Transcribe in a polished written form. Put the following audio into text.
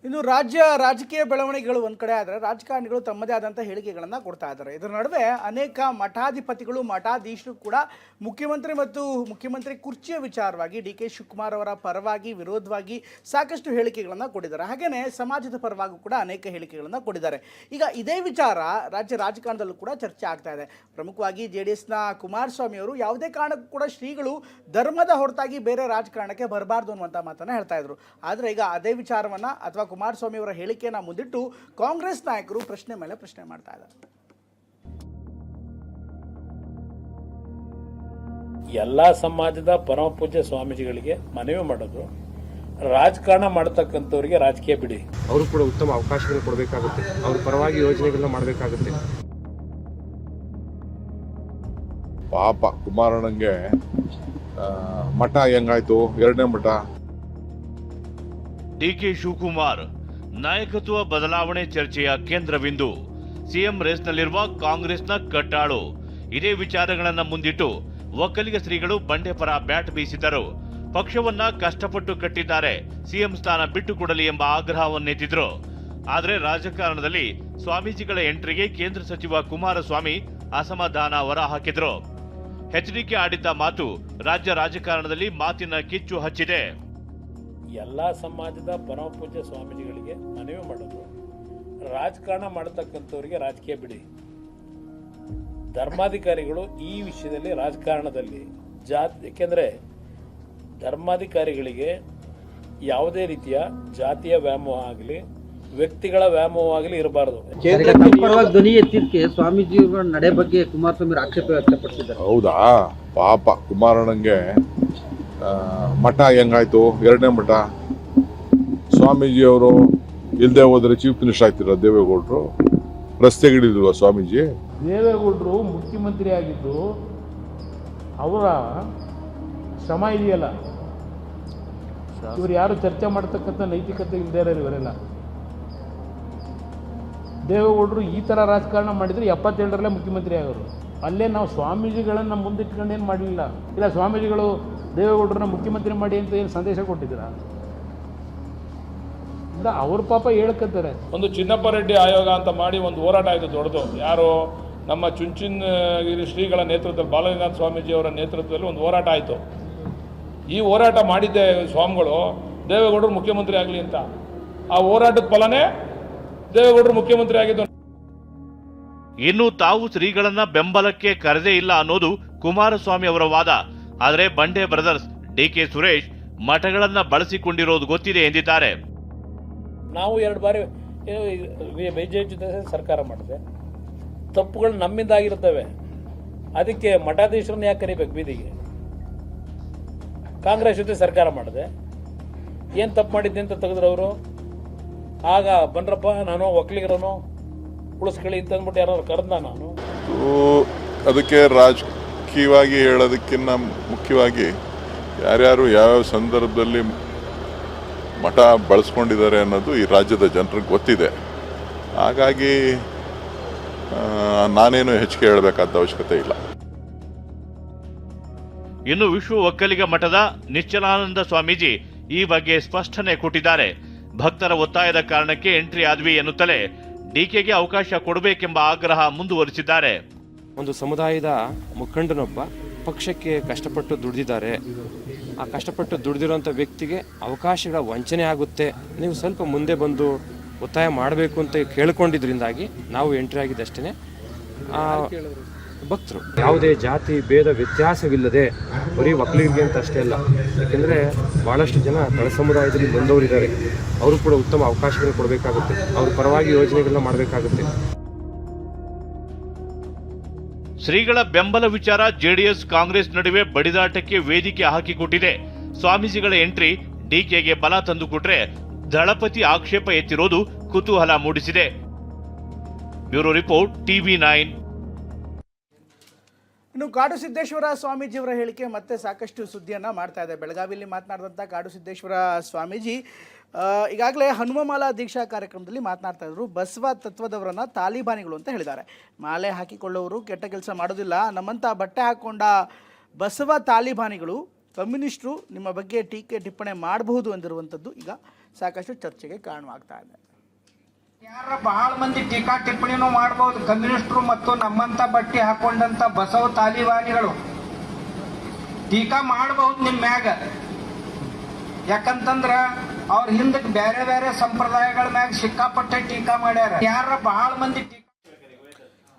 ಇನ್ನು ರಾಜಕೀಯ ಬೆಳವಣಿಗೆಗಳು ಒಂದು ಕಡೆ ಆದರೆ ರಾಜಕಾರಣಿಗಳು ತಮ್ಮದೇ ಆದಂಥ ಹೇಳಿಕೆಗಳನ್ನು ಕೊಡ್ತಾ ಇದ್ದಾರೆ. ಇದರ ನಡುವೆ ಅನೇಕ ಮಠಾಧಿಪತಿಗಳು ಮಠಾಧೀಶರು ಕೂಡ ಮುಖ್ಯಮಂತ್ರಿ ಮತ್ತು ಮುಖ್ಯಮಂತ್ರಿ ಕುರ್ಚಿಯ ವಿಚಾರವಾಗಿ ಡಿ ಕೆ ಶಿವಕುಮಾರ್ ಅವರ ಪರವಾಗಿ ವಿರೋಧವಾಗಿ ಸಾಕಷ್ಟು ಹೇಳಿಕೆಗಳನ್ನು ಕೊಟ್ಟಿದ್ದಾರೆ. ಹಾಗೆಯೇ ಸಮಾಜದ ಪರವಾಗಿ ಕೂಡ ಅನೇಕ ಹೇಳಿಕೆಗಳನ್ನು ಕೊಟ್ಟಿದ್ದಾರೆ. ಈಗ ಇದೇ ವಿಚಾರ ರಾಜ್ಯ ರಾಜಕಾರಣದಲ್ಲೂ ಕೂಡ ಚರ್ಚೆ ಆಗ್ತಾ ಇದೆ. ಪ್ರಮುಖವಾಗಿ JDSನ ಕುಮಾರಸ್ವಾಮಿ ಅವರು ಯಾವುದೇ ಕಾರಣಕ್ಕೂ ಕೂಡ ಶ್ರೀಗಳು ಧರ್ಮದ ಹೊರತಾಗಿ ಬೇರೆ ರಾಜಕಾರಣಕ್ಕೆ ಬರಬಾರ್ದು ಅನ್ನುವಂಥ ಮಾತನ್ನು ಹೇಳ್ತಾ ಇದ್ರು. ಆದರೆ ಈಗ ಅದೇ ವಿಚಾರವನ್ನು ಅಥವಾ ಕುಮಾರಸ್ವಾಮಿ ಅವರ ಹೇಳಿಕೆಯನ್ನು ಮುಂದಿಟ್ಟು ಕಾಂಗ್ರೆಸ್ ನಾಯಕರು ಪ್ರಶ್ನೆ ಮೇಲೆ ಪ್ರಶ್ನೆ ಮಾಡ್ತಾ ಇದ್ದಾರೆ. ಎಲ್ಲ ಸಮಾಜದ ಪರಮ ಪೂಜ್ಯ ಸ್ವಾಮೀಜಿಗಳಿಗೆ ಮನವಿ ಮಾಡೋದು, ರಾಜಕಾರಣ ಮಾಡತಕ್ಕಂಥವ್ರಿಗೆ ರಾಜಕೀಯ ಬಿಡಿ, ಅವರು ಕೂಡ ಉತ್ತಮ ಅವಕಾಶಗಳು ಕೊಡಬೇಕಾಗುತ್ತೆ, ಅವ್ರ ಪರವಾಗಿ ಯೋಜನೆಗಳನ್ನ ಮಾಡಬೇಕಾಗುತ್ತೆ. ಪಾಪ ಕುಮಾರಣ್ಣಂಗೆ ಮಠ ಹೆಂಗಾಯ್ತು, ಎರಡನೇ ಮಠ. ಡಿಕೆ ಶಿವಕುಮಾರ್ ನಾಯಕತ್ವ ಬದಲಾವಣೆ ಚರ್ಚೆಯ ಕೇಂದ್ರಬಿಂದು. ಸಿಎಂ ರೇಸ್ನಲ್ಲಿರುವ ಕಾಂಗ್ರೆಸ್ನ ಕಟ್ಟಾಳು. ಇದೇ ವಿಚಾರಗಳನ್ನ ಮುಂದಿಟ್ಟು ಒಕ್ಕಲಿಗ ಶ್ರೀಗಳು ಬಂಡೆ ಪರ ಬ್ಯಾಟ್ ಬೀಸಿದರು. ಪಕ್ಷವನ್ನ ಕಷ್ಟಪಟ್ಟು ಕಟ್ಟಿದ್ದಾರೆ, ಸಿಎಂ ಸ್ಥಾನ ಬಿಟ್ಟುಕೊಡಲಿ ಎಂಬ ಆಗ್ರಹವನ್ನೆತ್ತಿದ್ರು. ಆದರೆ ರಾಜಕಾರಣದಲ್ಲಿ ಸ್ವಾಮೀಜಿಗಳ ಎಂಟ್ರಿಗೆ ಕೇಂದ್ರ ಸಚಿವ ಕುಮಾರಸ್ವಾಮಿ ಅಸಮಾಧಾನ ಹೊರಹಾಕಿದ್ರು. HDK ಆಡಿದ್ದ ಮಾತು ರಾಜ್ಯ ರಾಜಕಾರಣದಲ್ಲಿ ಮಾತಿನ ಕಿಚ್ಚು ಹಚ್ಚಿದೆ. ಎಲ್ಲ ಸಮಾಜದ ಪರಮ ಪೂಜ್ಯ ಸ್ವಾಮೀಜಿಗಳಿಗೆ ಮನವಿ ಮಾಡೋದು, ರಾಜಕಾರಣ ಮಾಡತಕ್ಕಂಥವ್ರಿಗೆ ರಾಜಕೀಯ ಬಿಡಿ. ಧರ್ಮಾಧಿಕಾರಿಗಳು ಈ ವಿಷಯದಲ್ಲಿ ರಾಜಕಾರಣದಲ್ಲಿ ಯಾಕೆಂದ್ರೆ ಧರ್ಮಾಧಿಕಾರಿಗಳಿಗೆ ಯಾವುದೇ ರೀತಿಯ ಜಾತಿಯ ವ್ಯಾಮೋಹ ಆಗಲಿ ವ್ಯಕ್ತಿಗಳ ವ್ಯಾಮೋಹ ಆಗಲಿ ಇರಬಾರದು. ಧ್ವನಿ ಎತ್ತಿದ್ದಕ್ಕೆ ಸ್ವಾಮೀಜಿಯವರ ನಡೆ ಬಗ್ಗೆ ಕುಮಾರಸ್ವಾಮಿ ಆಕ್ಷೇಪ ವ್ಯಕ್ತಪಡಿಸಿದ್ದಾರೆ. ಹೌದಾ, ಪಾಪ ಕುಮಾರಣ್ಣಂಗೆ ಮಠ ಹೆಂಗಾಯ್ತು, ಎರಡನೇ ಮಠ. ಸ್ವಾಮೀಜಿಯವರು ಇಲ್ಲದೆ ಹೋದ್ರೆ ಚೀಫ್ ಮಿನಿಸ್ಟರ್ ಆಗ್ತಿರ ದೇವೇಗೌಡರು, ರಸ್ತೆಗಿಳಿಲ್ವ ಸ್ವಾಮೀಜಿ? ದೇವೇಗೌಡರು ಮುಖ್ಯಮಂತ್ರಿ ಆಗಿದ್ದು ಅವರ ಶ್ರಮ ಇದೆಯಲ್ಲ, ಇವರು ಯಾರು ಚರ್ಚೆ ಮಾಡ್ತಕ್ಕಂಥ ನೈತಿಕತೆ ಇಲ್ಲದೇ ಇರೋರು ಇವರೆಲ್ಲ. ದೇವೇಗೌಡರು ಈ ಥರ ರಾಜಕಾರಣ ಮಾಡಿದರೆ 77ರಲ್ಲೇ ಮುಖ್ಯಮಂತ್ರಿ ಆಗೋರು. ಅಲ್ಲೇ ನಾವು ಸ್ವಾಮೀಜಿಗಳನ್ನು ಮುಂದಿಟ್ಕೊಂಡು ಏನು ಮಾಡಲಿಲ್ಲ. ಇಲ್ಲ ಸ್ವಾಮೀಜಿಗಳು ದೇವೇಗೌಡರನ್ನ ಮುಖ್ಯಮಂತ್ರಿ ಮಾಡಿ ಅಂತ ಏನು ಸಂದೇಶ ಕೊಟ್ಟಿದ್ದೀರಾ? ಇಲ್ಲ, ಅವ್ರ ಪಾಪ ಹೇಳ್ಕತ್ತಾರೆ. ಒಂದು ಚಿನ್ನಪ್ಪ ರೆಡ್ಡಿ ಆಯೋಗ ಅಂತ ಮಾಡಿ ಒಂದು ಹೋರಾಟ ಆಯಿತು ದೊಡ್ಡದು. ಯಾರು ನಮ್ಮ ಚುಂಚನಗಿರಿ ಶ್ರೀಗಳ ನೇತೃತ್ವದಲ್ಲಿ, ಬಾಲಗಂಗಾಧರ ಸ್ವಾಮೀಜಿಯವರ ನೇತೃತ್ವದಲ್ಲಿ ಒಂದು ಹೋರಾಟ ಆಯಿತು. ಈ ಹೋರಾಟ ಮಾಡಿದ್ದೆ ಸ್ವಾಮಿಗಳು ದೇವೇಗೌಡರು ಮುಖ್ಯಮಂತ್ರಿ ಆಗಲಿ ಅಂತ. ಆ ಹೋರಾಟದ ಫಲನೇ ದೇವೇಗೌಡರು ಮುಖ್ಯಮಂತ್ರಿ ಆಗಿದ್ದು. ಇನ್ನು ತಾವು ಶ್ರೀಗಳನ್ನ ಬೆಂಬಲಕ್ಕೆ ಕರೆದೇ ಇಲ್ಲ ಅನ್ನೋದು ಕುಮಾರಸ್ವಾಮಿ ಅವರ ವಾದ. ಆದರೆ ಬಂಡೆ ಬ್ರದರ್ಸ್ DK ಸುರೇಶ್ ಮಠಗಳನ್ನ ಬಳಸಿಕೊಂಡಿರೋದು ಗೊತ್ತಿದೆ ಎಂದಿದ್ದಾರೆ. ನಾವು 2 ಬಾರಿ BJP ಜೊತೆ ಸರ್ಕಾರ ಮಾಡಿದೆ, ತಪ್ಪುಗಳು ನಮ್ಮಿಂದ ಆಗಿರ್ತವೆ. ಅದಕ್ಕೆ ಮಠಾಧೀಶರನ್ನ ಯಾಕೆ ಕರಿಬೇಕು ಬೀದಿಗೆ? ಕಾಂಗ್ರೆಸ್ ಜೊತೆ ಸರ್ಕಾರ ಮಾಡಿದೆ, ಏನು ತಪ್ಪು ಮಾಡಿದ್ದೆ ಅಂತ ತೆಗೆದ್ರು ಅವರು. ಆಗ ಬನ್ರಪ್ಪ ನಾನು ಒಕ್ಕಲಿಗರನು ಉಳಿಸ್ಕೊಳ್ಳಿ ಅಂತ ಅಂದ್ಬಿಟ್ಟು ಯಾರು ಕರೆದ ನಾನು. ಅದಕ್ಕೆ ರಾಜಕೀಯವಾಗಿ ಹೇಳೋದಕ್ಕಿಂತ ಮುಖ್ಯವಾಗಿ ಯಾರ್ಯಾರು ಯಾವ್ಯಾವ ಸಂದರ್ಭದಲ್ಲಿ ಮಠ ಬಳಸ್ಕೊಂಡಿದ್ದಾರೆ ಅನ್ನೋದು ಈ ರಾಜ್ಯದ ಜನರಿಗೆ ಗೊತ್ತಿದೆ. ಹಾಗಾಗಿ ನಾನೇನು ಹೆಚ್ಚಿಗೆ ಹೇಳಬೇಕಾದ ಅವಶ್ಯಕತೆ ಇಲ್ಲ. ಇನ್ನು ವಿಶ್ವ ಒಕ್ಕಲಿಗ ಮಠದ ನಿಶ್ಚಲಾನಂದ ಸ್ವಾಮೀಜಿ ಈ ಬಗ್ಗೆ ಸ್ಪಷ್ಟನೆ ಕೊಟ್ಟಿದ್ದಾರೆ. ಭಕ್ತರ ಒತ್ತಾಯದ ಕಾರಣಕ್ಕೆ ಎಂಟ್ರಿ ಆದ್ವಿ ಎನ್ನುತ್ತಲೇ DKಗೆ ಅವಕಾಶ ಕೊಡಬೇಕೆಂಬ ಆಗ್ರಹ ಮುಂದುವರಿಸಿದ್ದಾರೆ. ಒಂದು ಸಮುದಾಯದ ಮುಖಂಡನೊಬ್ಬ ಪಕ್ಷಕ್ಕೆ ಕಷ್ಟಪಟ್ಟು ದುಡಿದಿದ್ದಾರೆ. ಆ ಕಷ್ಟಪಟ್ಟು ದುಡಿದಿರುವಂಥ ವ್ಯಕ್ತಿಗೆ ಅವಕಾಶಗಳ ವಂಚನೆ ಆಗುತ್ತೆ, ನೀವು ಸ್ವಲ್ಪ ಮುಂದೆ ಬಂದು ಒತ್ತಾಯ ಮಾಡಬೇಕು ಅಂತ ಕೇಳ್ಕೊಂಡಿದ್ರಿಂದಾಗಿ ನಾವು ಎಂಟ್ರಿ ಆಗಿದ್ದಷ್ಟೇ. ಭಕ್ತರು ಯಾವುದೇ ಜಾತಿ ಭೇದ ವ್ಯತ್ಯಾಸವಿಲ್ಲದೆ ಬರೀ ಒಕ್ಕಲಿಗರಿಗೆ ಅಂತ ಅಷ್ಟೇ ಅಲ್ಲ, ಯಾಕೆಂದರೆ ಭಾಳಷ್ಟು ಜನ ತಳ ಸಮುದಾಯದಲ್ಲಿ ಬಂದವರಿದ್ದಾರೆ, ಅವರು ಕೂಡ ಉತ್ತಮ ಅವಕಾಶಗಳು ಕೊಡಬೇಕಾಗುತ್ತೆ, ಅವ್ರ ಪರವಾಗಿ ಯೋಜನೆಗಳನ್ನ ಮಾಡಬೇಕಾಗುತ್ತೆ. ಶ್ರೀಗಳ ಬೆಂಬಲ ವಿಚಾರ JDS ಕಾಂಗ್ರೆಸ್ ನಡುವೆ ಬಡಿದಾಟಕ್ಕೆ ವೇದಿಕೆ ಹಾಕಿಕೊಟ್ಟಿದೆ. ಸ್ವಾಮೀಜಿಗಳ ಎಂಟ್ರಿ DKಗೆ ಬಲ ತಂದುಕೊಟ್ರೆ ದಳಪತಿ ಆಕ್ಷೇಪ ಎತ್ತಿರೋದು ಕುತೂಹಲ ಮೂಡಿಸಿದೆ. Bureau report TV9. ಇನ್ನು ಕಾಡು ಸಿದ್ದೇಶ್ವರ ಸ್ವಾಮೀಜಿಯವರ ಹೇಳಿಕೆ ಮತ್ತೆ ಸಾಕಷ್ಟು ಸುದ್ದಿಯನ್ನು ಮಾಡ್ತಾ ಇದೆ. ಬೆಳಗಾವಿಯಲ್ಲಿ ಮಾತನಾಡಿದಂಥ ಕಾಡು ಸಿದ್ದೇಶ್ವರ ಸ್ವಾಮೀಜಿ ಈಗಾಗಲೇ ಹನುಮಮಾಲಾ ದೀಕ್ಷಾ ಕಾರ್ಯಕ್ರಮದಲ್ಲಿ ಮಾತನಾಡ್ತಾ ಇದ್ರು. ಬಸವ ತತ್ವದವರನ್ನು ತಾಲಿಬಾನಿಗಳು ಅಂತ ಹೇಳಿದ್ದಾರೆ. ಮಾಲೆ ಹಾಕಿಕೊಳ್ಳೋರು ಕೆಟ್ಟ ಕೆಲಸ ಮಾಡೋದಿಲ್ಲ, ನಮ್ಮಂಥ ಬಟ್ಟೆ ಹಾಕ್ಕೊಂಡ ಬಸವ ತಾಲಿಬಾನಿಗಳು ಕಮ್ಯುನಿಸ್ಟರು ನಿಮ್ಮ ಬಗ್ಗೆ ಟೀಕೆ ಟಿಪ್ಪಣಿ ಮಾಡಬಹುದು ಎಂದಿರುವಂಥದ್ದು ಈಗ ಸಾಕಷ್ಟು ಚರ್ಚೆಗೆ ಕಾರಣವಾಗ್ತಾ ಇದೆ. ಯಾರ ಬಹಳ ಮಂದಿ ಟೀಕಾ ಟಿಪ್ಪಣಿನೂ ಮಾಡಬಹುದು. ಕಮ್ಯುನಿಸ್ಟರು ಮತ್ತು ನಮ್ಮಂತ ಬಟ್ಟೆ ಹಾಕೊಂಡಂತ ಬಸವ ತಾಲಿಬಾನಿಗಳು ಟೀಕಾ ಮಾಡಬಹುದು ನಿಮ್ಮ ಮ್ಯಾಗ. ಯಾಕಂತಂದ್ರ ಅವ್ರ ಹಿಂದಕ್ಕೆ ಬೇರೆ ಬೇರೆ ಸಂಪ್ರದಾಯಗಳ ಮ್ಯಾಗ ಸಿಕ್ಕಾಪಟ್ಟೆ ಟೀಕಾ ಮಾಡ್ಯಾರ. ಯಾರ ಬಹಳ ಮಂದಿ